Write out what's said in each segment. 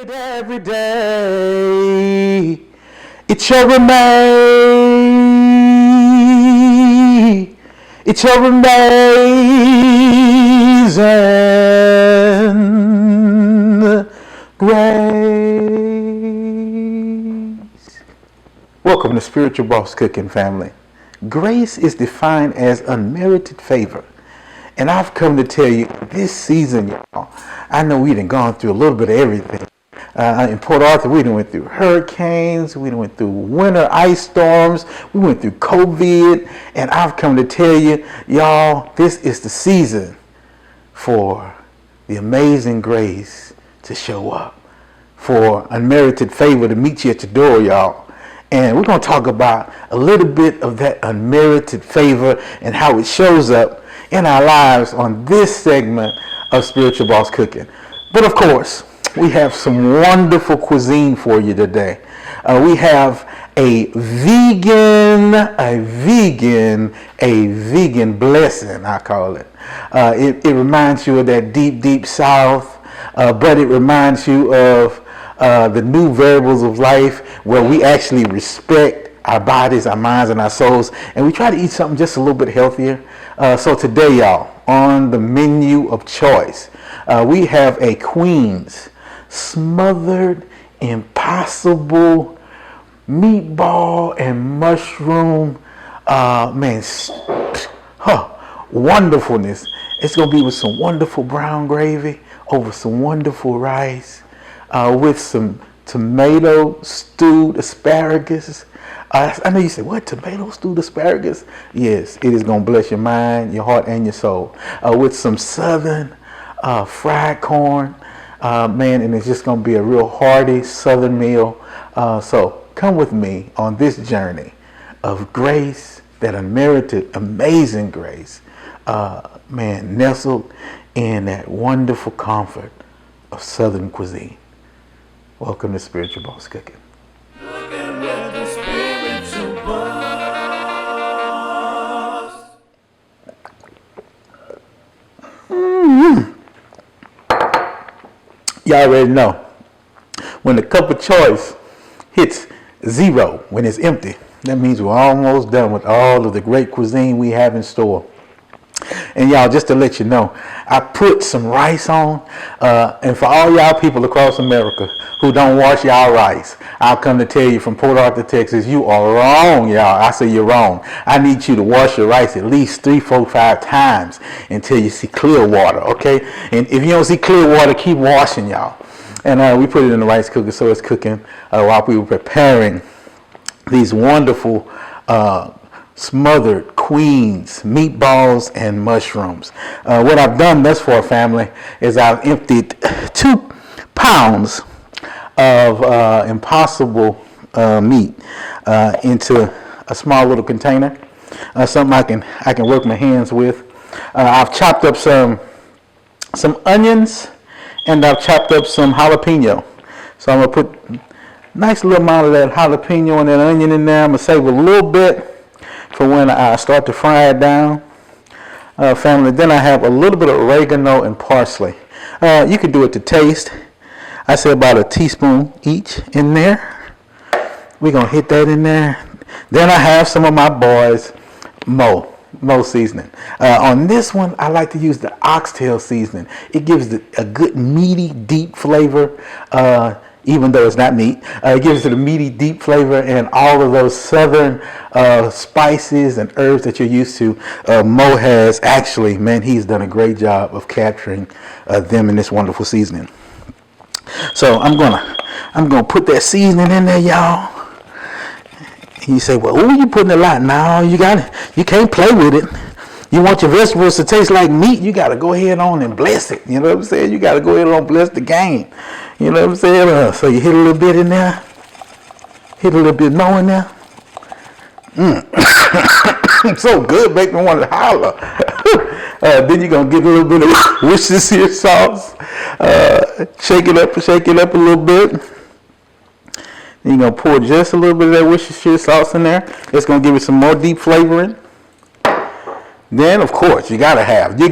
it every day. It's your amazing. It's your amazing grace. Welcome to Spiritual Boss Cooking family. Grace is defined as unmerited favor. And I've come to tell you this season, y'all, I know we done gone through a little bit of everything. In Port Arthur, we done went through hurricanes, we done went through winter ice storms, we went through COVID, and I've come to tell you, y'all, this is the season for the amazing grace to show up, for unmerited favor to meet you at your door, y'all. And we're going to talk about a little bit of that unmerited favor and how it shows up in our lives on this segment of Spiritual Boss Cooking. But of course, we have some wonderful cuisine for you today. We have a vegan blessing, I call it. It reminds you of that deep, deep South, but it reminds you of the new variables of life where we actually respect our bodies, our minds, and our souls, and we try to eat something just a little bit healthier. So today, y'all, on the menu of choice, we have a Queen's smothered impossible meatball and mushroom, wonderfulness. It's going to be with some wonderful brown gravy over some wonderful rice, with some tomato stewed asparagus. I know you say, what, tomato stewed asparagus? Yes, it is going to bless your mind, your heart, and your soul. With some southern fried corn, and it's just going to be a real hearty southern meal. So come with me on this journey of grace, that unmerited, amazing grace, nestled in that wonderful comfort of southern cuisine. Welcome to Spiritual Boss Cooking. Y'all already know, when the cup of choice hits zero, when it's empty, that means we're almost done with all of the great cuisine we have in store. And y'all, just to let you know, I put some rice on, and for all y'all people across America who don't wash y'all rice, I'll come to tell you from Port Arthur, Texas, you are wrong, y'all. I say you're wrong. I need you to wash your rice at least 3, 4, 5 times until you see clear water, okay? And if you don't see clear water, keep washing, y'all. And we put it in the rice cooker so it's cooking while we were preparing these wonderful smothered Queen's meatballs and mushrooms. What I've done thus far, family, is I've emptied 2 pounds of impossible meat into a small little container, something I can work my hands with. I've chopped up some onions, and I've chopped up some jalapeno. So I'm gonna put a nice little amount of that jalapeno and that onion in there. I'm gonna save a little bit for when I start to fry it down, family. Then I have a little bit of oregano and parsley. You can do it to taste. I say about a teaspoon each in there. We're going to hit that in there. Then I have some of my boys' Mo seasoning. On this one, I like to use the oxtail seasoning. It gives it a good meaty, deep flavor, even though it's not meat. It gives it a meaty, deep flavor, and all of those southern spices and herbs that you're used to. Mo has actually, man, he's done a great job of capturing them in this wonderful seasoning. So I'm gonna put that seasoning in there, y'all. You say, well, ooh, you putting a lot. No, you can't play with it. You want your vegetables to taste like meat, you gotta go ahead on and bless it. You know what I'm saying? You gotta go ahead on and bless the game. You know what I'm saying? So you hit a little bit in there, hit a little bit more in there. So good, make me want to holler. Then you're gonna get a little bit of Worcestershire sauce. Shake it up a little bit. Then you're gonna pour just a little bit of that Worcestershire sauce in there. It's gonna give it some more deep flavoring. Then, of course, you got to have the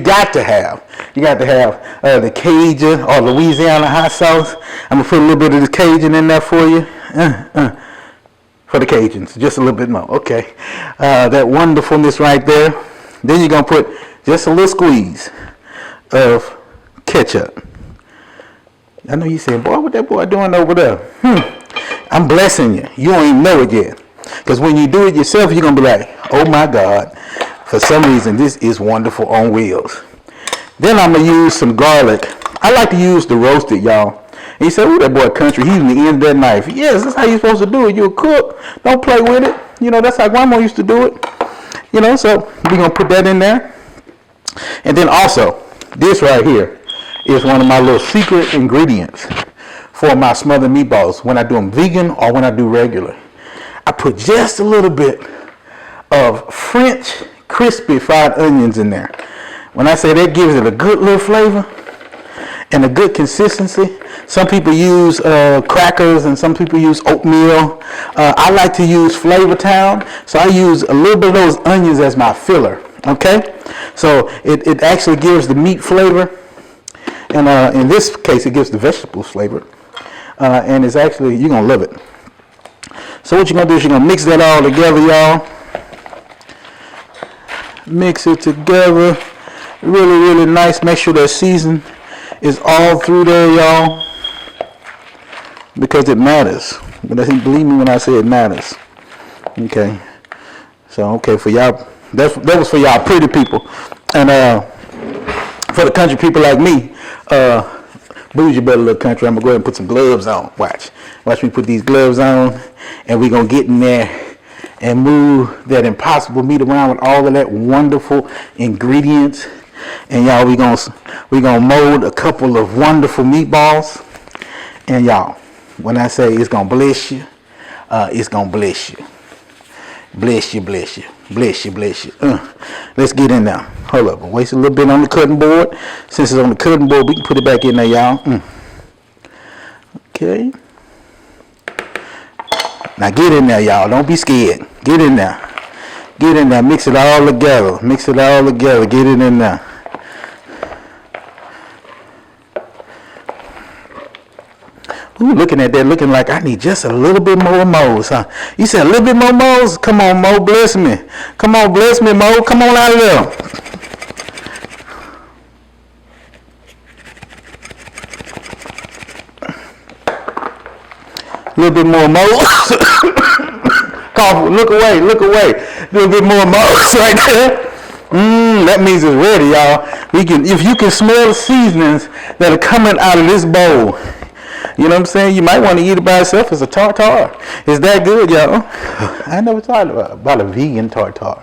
Cajun or Louisiana hot sauce. I'm going to put a little bit of the Cajun in there for you. For the Cajuns, just a little bit more. Okay. That wonderfulness right there. Then you're going to put just a little squeeze of ketchup. I know you saying, boy, what that boy doing over there? I'm blessing you. You don't even know it yet. Because when you do it yourself, you're going to be like, oh my God. For some reason, this is wonderful on wheels. Then I'm going to use some garlic. I like to use the roasted, y'all. And you say, oh, that boy country, he's in the end of that knife. Yes, that's how you're supposed to do it. You're a cook. Don't play with it. You know, that's how grandma used to do it. You know, so we're going to put that in there. And then also, this right here is one of my little secret ingredients for my smothered meatballs when I do them vegan or when I do regular. I put just a little bit of French crispy fried onions in there. When I say that gives it a good little flavor and a good consistency. Some people use crackers and some people use oatmeal. I like to use Flavor Town, so I use a little bit of those onions as my filler. Okay, so it actually gives the meat flavor, and in this case, it gives the vegetables flavor, and it's actually, you're gonna love it. So what you're gonna do is you're gonna mix that all together, y'all. Mix it together, really, really nice. Make sure that season is all through there, y'all, because it matters. But believe me when I say it matters. Okay, so okay, for y'all, that was for y'all pretty people, and for the country people like me, bougie better little country. I'm gonna go ahead and put some gloves on. Watch me put these gloves on, and we're gonna get in there and move that impossible meat around with all of that wonderful ingredients. And y'all, we gonna mold a couple of wonderful meatballs. And y'all, when I say it's gonna bless you, it's gonna bless you. Bless you, bless you, bless you, bless you. Let's get in there. Hold up, waste a little bit on the cutting board. Since it's on the cutting board, we can put it back in there, y'all. Okay. Now get in there, y'all. Don't be scared. Get in there. Get in there. Mix it all together. Mix it all together. Get it in there. Ooh, looking at that, looking like I need just a little bit more Mo's, huh? You said a little bit more Mo's? Come on, Mo, bless me. Come on, bless me, Mo. Come on out of there. A little bit more Mo's. Cough, look away, look away. A little bit more Mo's right there. That means it's ready, y'all. If you can smell the seasonings that are coming out of this bowl, you know what I'm saying? You might want to eat it by itself as a tartare. It's that good, y'all. I never thought about a vegan tartare.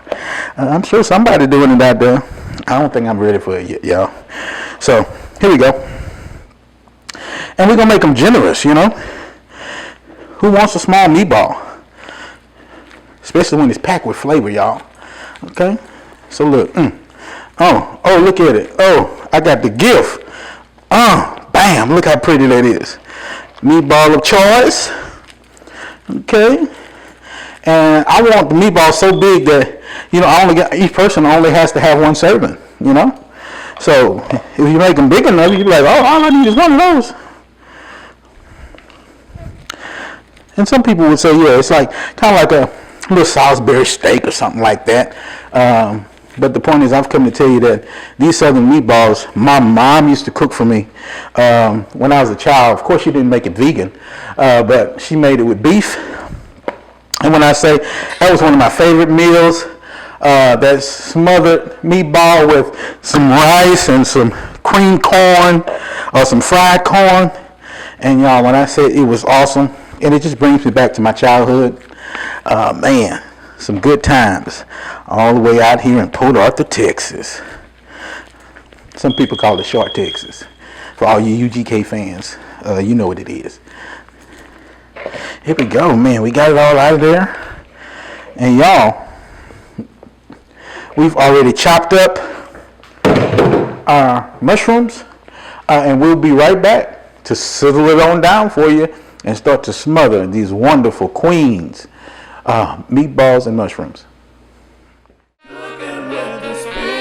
I'm sure somebody doing it out there. I don't think I'm ready for it yet, y'all. So, here we go. And we're going to make them generous, you know. Who wants a small meatball? Especially when it's packed with flavor, y'all. Okay? So, look. Oh, look at it. Oh, I got the gift. Bam. Look how pretty that is. Meatball of choice. Okay. And I want the meatball so big that, you know, each person only has to have one serving, you know. So if you make them big enough, you'd be like, oh, all I need is one of those. And some people would say, yeah, it's like kind of like a little Salisbury steak or something like that. But the point is, I've come to tell you that these southern meatballs, my mom used to cook for me when I was a child. Of course, she didn't make it vegan, but she made it with beef. And when I say that was one of my favorite meals, that smothered meatball with some rice and some cream corn or some fried corn. And y'all, when I say it was awesome, and it just brings me back to my childhood, man. Some good times all the way out here in Port Arthur, Texas. Some people call it Short Texas. For all you UGK fans, you know what it is. Here we go, man. We got it all out of there. And y'all, we've already chopped up our mushrooms. And we'll be right back to sizzle it on down for you and start to smother these wonderful queens. Meatballs and mushrooms. Look at where the spirit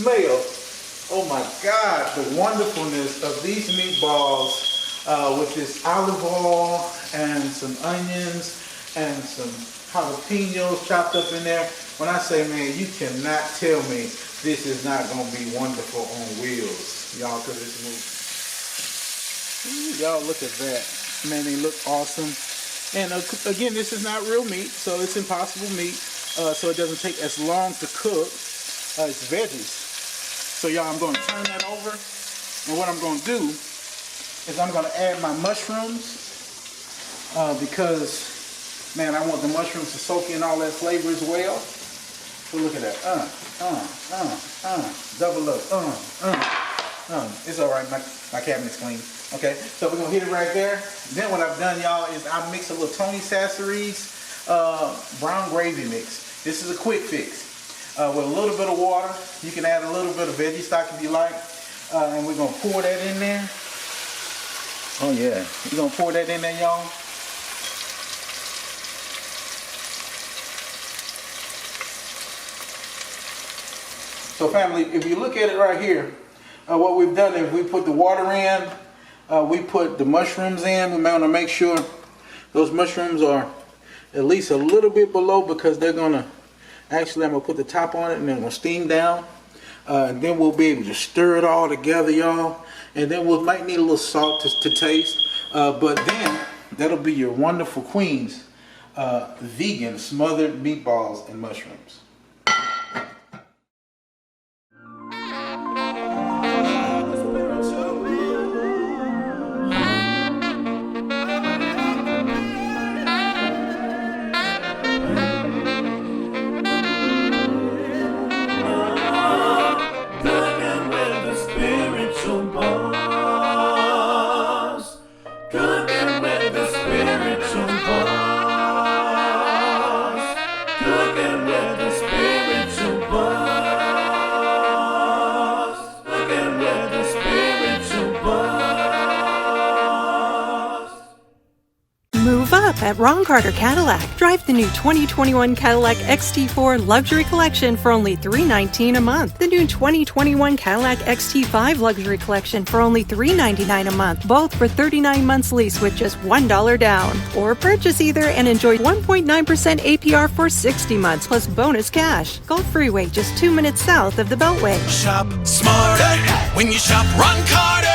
smell, oh my God, the wonderfulness of these meatballs with this olive oil and some onions and some jalapenos chopped up in there. When I say, man, you cannot tell me this is not going to be wonderful on wheels, y'all, because it's moving. Y'all look at that. Man, they look awesome. And again, this is not real meat, so it's impossible meat, so it doesn't take as long to cook. It's veggies. So y'all, I'm going to turn that over, and what I'm going to do is I'm going to add my mushrooms because, man, I want the mushrooms to soak in all that flavor as well. So look at that. Double up. It's all right. My cabinet's clean. Okay, so we're gonna hit it right there. Then what I've done, y'all, is I mix a little Tony Sassare's brown gravy mix. This is a quick fix with a little bit of water. You can add a little bit of veggie stock if you like, and we're gonna pour that in there. Oh yeah, we're gonna pour that in there, y'all. So family, if you look at it right here, what we've done is we put the water in, we put the mushrooms in. We want to make sure those mushrooms are at least a little bit below because they're going to, actually I'm going to put the top on it and then we'll steam down. And then we'll be able to stir it all together, y'all. And then we might need a little salt to taste. But then that'll be your wonderful Queen's vegan smothered meatballs and mushrooms. At Ron Carter Cadillac. Drive the new 2021 Cadillac XT4 Luxury Collection for only $319 a month. The new 2021 Cadillac XT5 Luxury Collection for only $399 a month. Both for 39 months lease with just $1 down. Or purchase either and enjoy 1.9% APR for 60 months plus bonus cash. Gulf Freeway, just 2 minutes south of the Beltway. Shop smarter when you shop Ron Carter.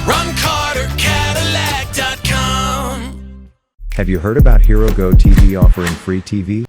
Ron Carter Cadillac.com. Have you heard about Hero Go TV offering free TV?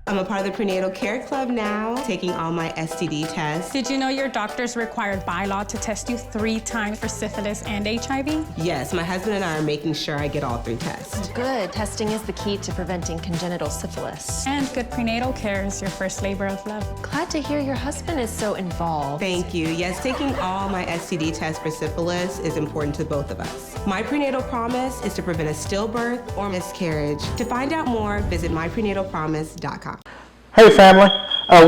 I'm a part of the Prenatal Care Club now, taking all my STD tests. Did you know your doctor's required by law to test you 3 times for syphilis and HIV? Yes, my husband and I are making sure I get all 3 tests. Good. Testing is the key to preventing congenital syphilis. And good prenatal care is your first labor of love. Glad to hear your husband is so involved. Thank you. Yes, taking all my STD tests for syphilis is important to both of us. My prenatal promise is to prevent a stillbirth or miscarriage. To find out more, visit myprenatalpromise.com. Hey family,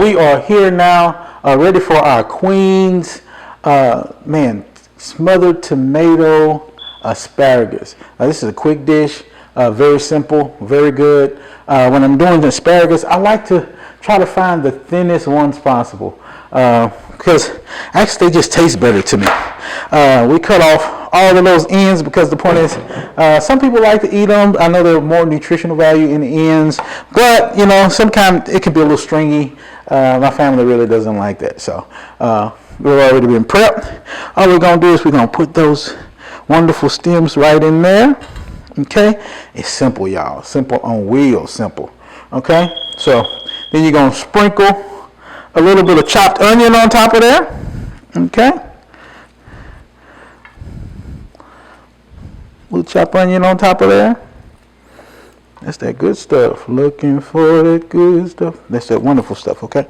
we are here now, ready for our Queen's, smothered tomato asparagus. This is a quick dish, very simple, very good. When I'm doing the asparagus, I like to try to find the thinnest ones possible because actually they just taste better to me. We cut off all of those ends because the point is some people like to eat them. I know there's more nutritional value in the ends, but you know, sometimes it can be a little stringy. My family really doesn't like that, so we've already been prepped. All we're gonna do is we're gonna put those wonderful stems right in there. Okay, it's simple, y'all. Simple on wheels, simple. Okay, so then you're gonna sprinkle a little bit of chopped onion on top of there. Okay, little chopped onion on top of there. That's that good stuff. Looking for that good stuff. That's that wonderful stuff, okay?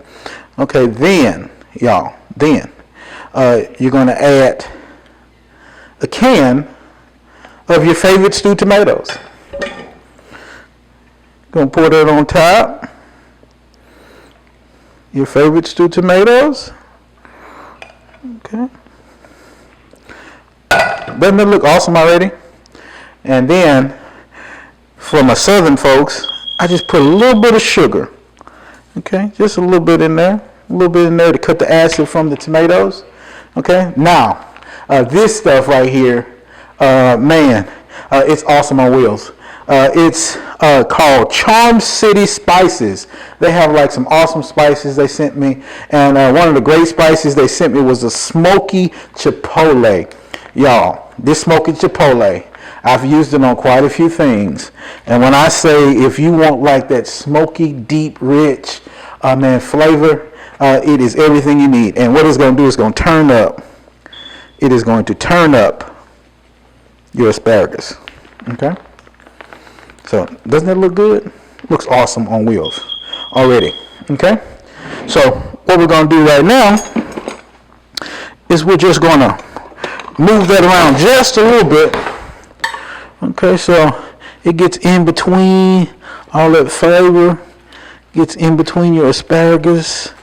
Okay, then, y'all, you're going to add a can of your favorite stewed tomatoes. Going to pour that on top. Your favorite stewed tomatoes. Okay. Doesn't it look awesome already? And then, for my southern folks, I just put a little bit of sugar. Okay, just a little bit in there. A little bit in there to cut the acid from the tomatoes. Okay, now, this stuff right here, it's awesome on wheels. It's called Charm City Spices. They have like some awesome spices they sent me. And one of the great spices they sent me was a smoky chipotle. Y'all, this smoky chipotle, I've used it on quite a few things. And when I say if you want like that smoky, deep, rich, flavor, it is everything you need. And what it's going to do is going to turn up. It is going to turn up your asparagus. Okay? So, doesn't that look good? Looks awesome on wheels already. Okay? So, what we're going to do right now is we're just going to move that around just a little bit. Okay, so it gets in between all that flavor, gets in between your asparagus.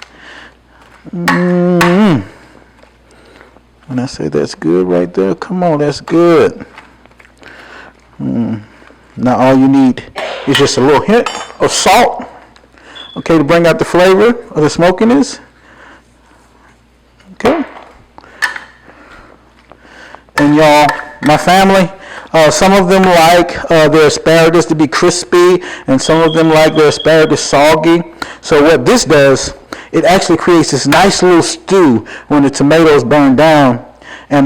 When I say that's good right there, come on, that's good. Now all you need is just a little hint of salt, okay, to bring out the flavor of the smokiness. Okay. And y'all, my family, some of them like their asparagus to be crispy, and some of them like their asparagus soggy. So what this does, it actually creates this nice little stew when the tomatoes burn down. And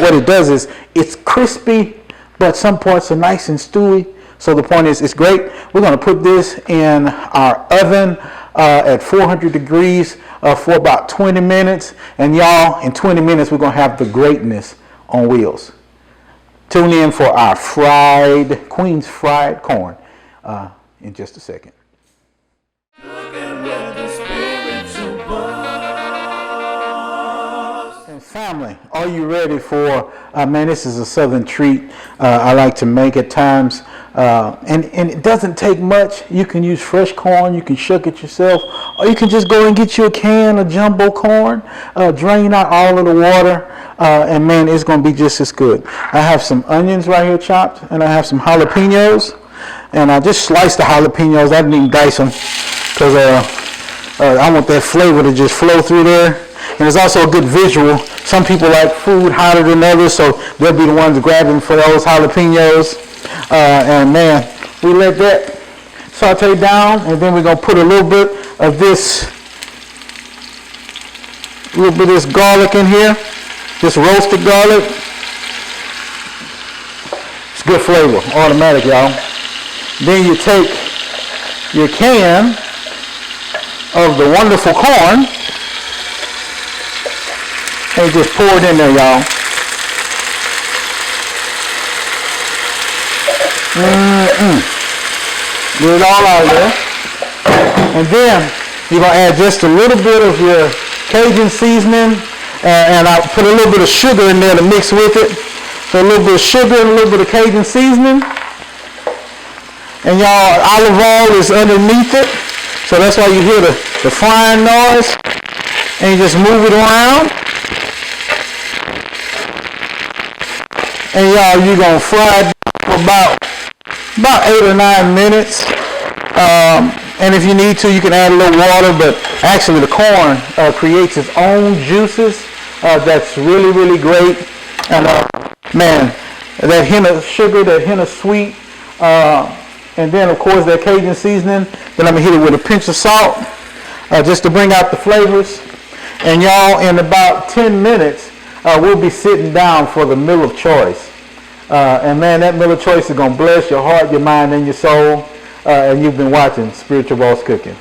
what it does is it's crispy, but some parts are nice and stewy. So the point is, it's great. We're going to put this in our oven at 400 degrees for about 20 minutes. And y'all, in 20 minutes, we're going to have the greatness on wheels. Tune in for our Queen's fried corn in just a second. And family, are you ready for, this is a southern treat I like to make at times. And it doesn't take much. You can use fresh corn, you can shuck it yourself, or you can just go and get you a can of jumbo corn, drain out all of the water, and man, it's going to be just as good. I have some onions right here chopped, and I have some jalapenos, and I just sliced the jalapenos. I didn't even dice them because I want that flavor to just flow through there. And it's also a good visual. Some people like food hotter than others, so they'll be the ones grabbing for those jalapenos. And man, we let that saute down, and then we're gonna put a little bit of this garlic in here, this roasted garlic. It's good flavor, automatic, y'all. Then you take your can of the wonderful corn and just pour it in there, y'all. Get it all out of there. And then you're going to add just a little bit of your Cajun seasoning, and I put a little bit of sugar in there to mix with it. So a little bit of sugar and a little bit of Cajun seasoning. And y'all, olive oil is underneath it. So that's why you hear the frying noise. And you just move it around. And y'all, you're going to fry it for about 8 or 9 minutes. And if you need to, you can add a little water, but actually the corn creates its own juices. That's really, really great. And man, that hint of sugar, that hint of sweet, and then of course that Cajun seasoning. Then I'm gonna hit it with a pinch of salt, just to bring out the flavors. And y'all, in about 10 minutes, we'll be sitting down for the meal of choice. And man, that meal of choice is gonna bless your heart, your mind, and your soul. And you've been watching Spiritual Boss Cooking.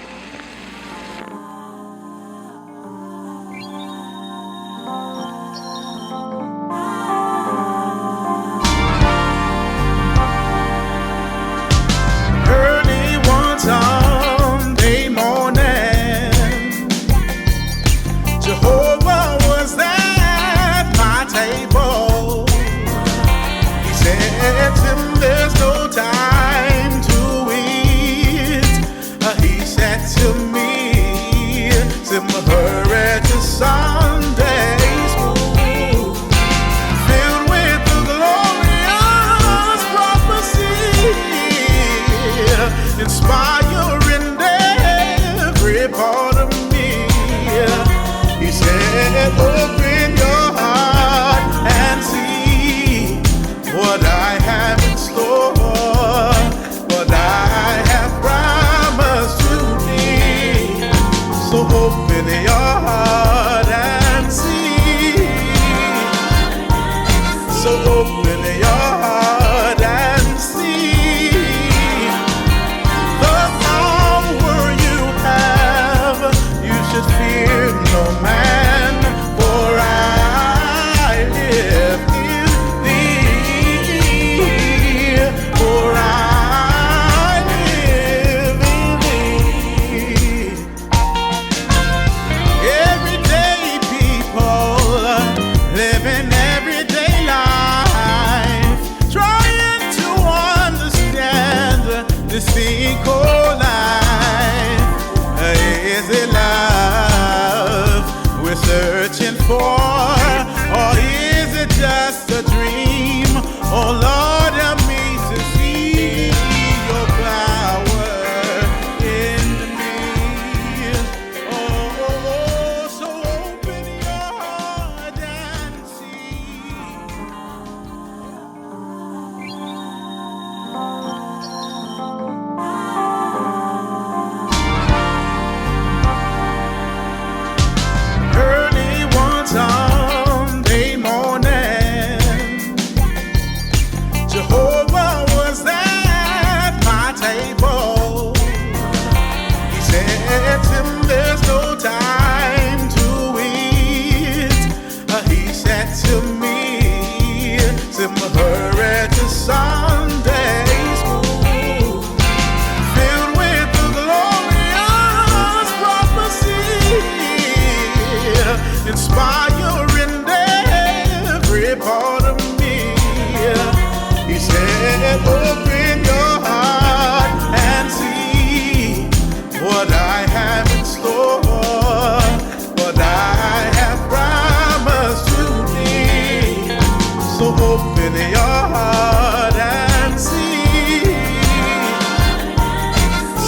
So open your heart and see. So open your heart and see the power you have. You should fear no man, for I live in thee. For I live in thee. Everyday people living everyday life, trying to understand this thing called life. Is it love we're searching for, or is it just a dream? Oh Lord, help me to see your power in me. Oh, so open your heart and see. Early one Sunday morning, Jehovah was at my table. He said, Tim, there's no time to eat. He said to me, Tim, hurry to Sunday school, filled with the glorious prophecy, inspiring every part of me. He said, open your heart and see what I have in store, what I have promised to thee. So open your heart and see.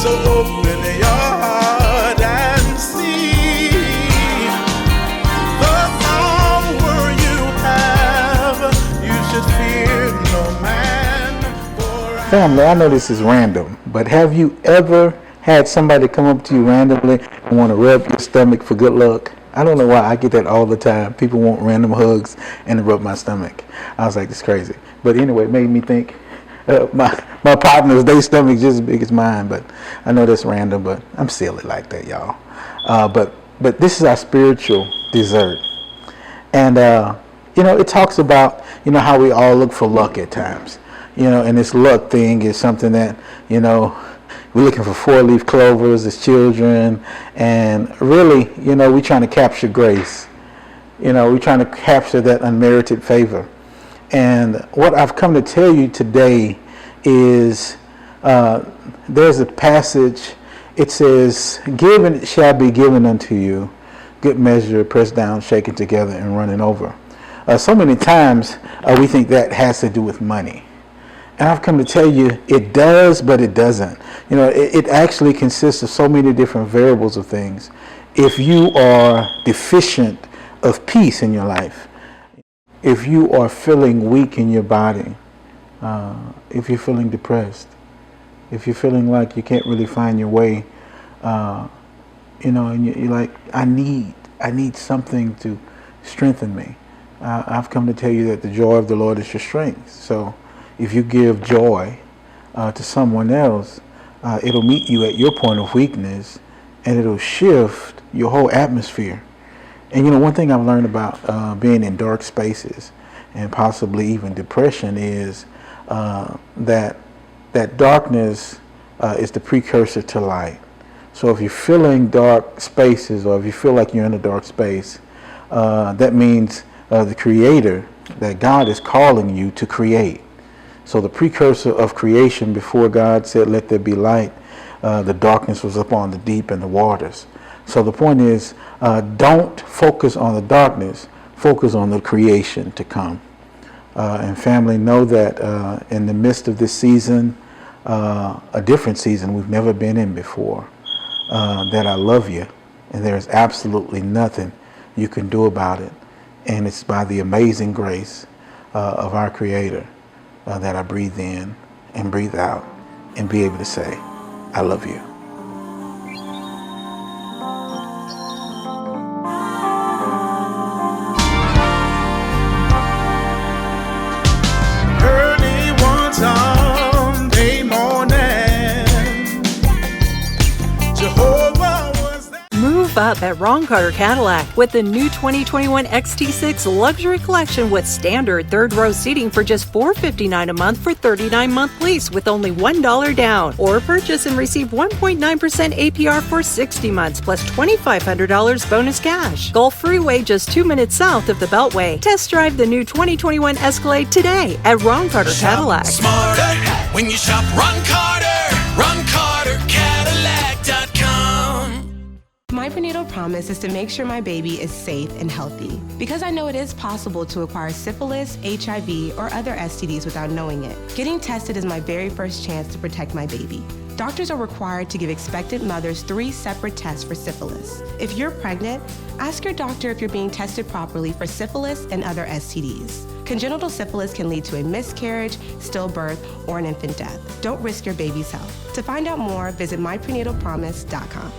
So open your heart and see the power you have. You should fear no man, for Family, I know this is random, but have you ever had somebody come up to you randomly and want to rub your stomach for good luck? I don't know why I get that all the time. People want random hugs and to rub my stomach. I was like, this is crazy. But anyway, it made me think my partners, their stomach just as big as mine. But I know that's random, but I'm silly like that, y'all. But this is our spiritual dessert. And, it talks about, how we all look for luck at times. And this luck thing is something that, we're looking for four-leaf clovers as children. And really, we're trying to capture grace. We're trying to capture that unmerited favor. And what I've come to tell you today is there's a passage. It says, "Given it shall be given unto you, good measure, pressed down, shaken together, and running over." So many times we think that has to do with money. And I've come to tell you it does, but it doesn't. It actually consists of so many different variables of things. If you are deficient of peace in your life, if you are feeling weak in your body, if you're feeling depressed, if you're feeling like you can't really find your way, and you're like, I need something to strengthen me. I've come to tell you that the joy of the Lord is your strength. So if you give joy to someone else, it'll meet you at your point of weakness, and it'll shift your whole atmosphere. And one thing I've learned about being in dark spaces and possibly even depression is that darkness is the precursor to light. So if you're feeling dark spaces, or if you feel like you're in a dark space, that means the Creator, that God is calling you to create. So the precursor of creation, before God said, "Let there be light," the darkness was upon the deep and the waters. So the point is, don't focus on the darkness, focus on the creation to come. And family, know that in the midst of this season, a different season we've never been in before, that I love you, and there's absolutely nothing you can do about it. And it's by the amazing grace of our Creator that I breathe in and breathe out and be able to say, I love you. up at Ron Carter Cadillac with the new 2021 XT6 Luxury Collection with standard third row seating for just $459 a month for 39-month lease with only $1 down. Or purchase and receive 1.9% APR for 60 months plus $2,500 bonus cash. Gulf Freeway just 2 minutes south of the Beltway. Test drive the new 2021 Escalade today at Ron Carter Cadillac. Smarter when you shop Ron Carter. RonCarterCadillac.com. My prenatal promise is to make sure my baby is safe and healthy because I know it is possible to acquire syphilis, HIV, or other STDs without knowing it. Getting tested is my very first chance to protect my baby. Doctors are required to give expectant mothers 3 separate tests for syphilis. If you're pregnant, ask your doctor if you're being tested properly for syphilis and other STDs. Congenital syphilis can lead to a miscarriage, stillbirth, or an infant death. Don't risk your baby's health. To find out more, visit myprenatalpromise.com.